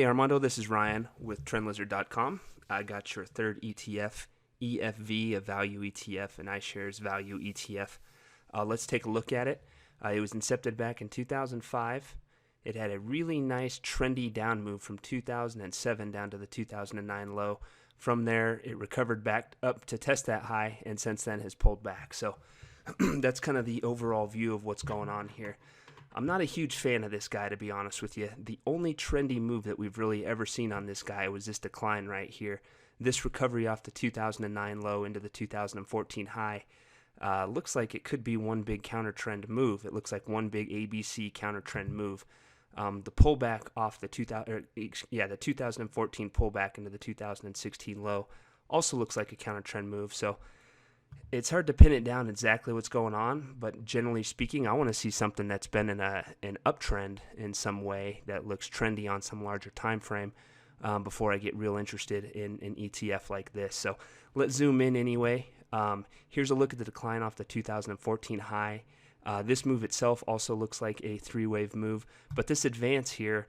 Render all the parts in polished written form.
Armando, this is Ryan with TrendLizard.com. I got your third ETF, EFV, a value ETF, an iShares value ETF. Let's take a look at it. It was incepted back in 2005. It had a really nice trendy down move from 2007 down to the 2009 low. From there, it recovered back up to test that high, and since then has pulled back. So that's kind of the overall view of what's going on here. I'm not a huge fan of this guy, to be honest with you. The only trendy move that we've really ever seen on this guy was this decline right here. This recovery off the 2009 low into the 2014 high. Looks like it could be one big counter trend move. It looks like one big ABC counter trend move. The pullback off the 2014 pullback into the 2016 low also looks like a counter trend move. So it's hard to pin it down exactly what's going on, but generally speaking, I want to see something that's been in an uptrend in some way that looks trendy on some larger time frame before I get real interested in an ETF like this. So let's zoom in anyway. Here's a look at the decline off the 2014 high. This move itself also looks like a three-wave move, but this advance here,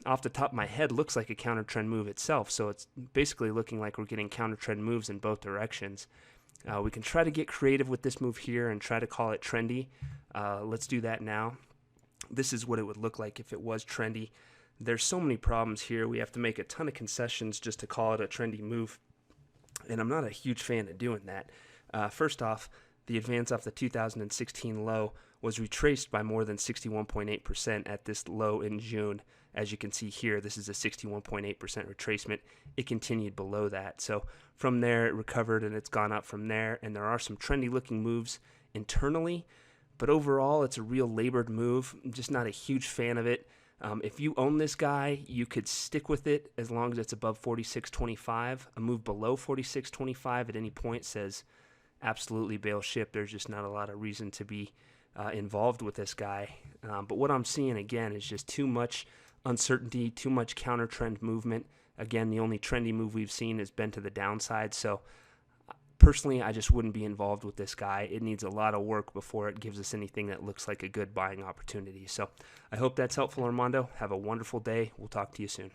off the top of my head, looks like a counter trend move itself. So it's basically looking like we're getting counter trend moves in both directions. We can try to get creative with this move here and try to call it trendy. Let's do that now. This is what it would look like if it was trendy. There's so many problems here. We have to make a ton of concessions just to call it a trendy move, and I'm not a huge fan of doing that. First off, the advance off the 2016 low was retraced by more than 61.8% at this low in June. As you can see here, this is a 61.8% retracement. It continued below that. So from there, it recovered and it's gone up from there. And there are some trendy looking moves internally, but overall, it's a real labored move. I'm just not a huge fan of it. If you own this guy, you could stick with it as long as it's above 46.25. A move below 46.25 at any point says absolutely bail ship. There's just not a lot of reason to be involved with this guy. But what I'm seeing again is just too much uncertainty, too much counter trend movement. Again, the only trendy move we've seen has been to the downside. So personally, I just wouldn't be involved with this guy. It needs a lot of work before it gives us anything that looks like a good buying opportunity. So I hope that's helpful, Armando. Have a wonderful day. We'll talk to you soon.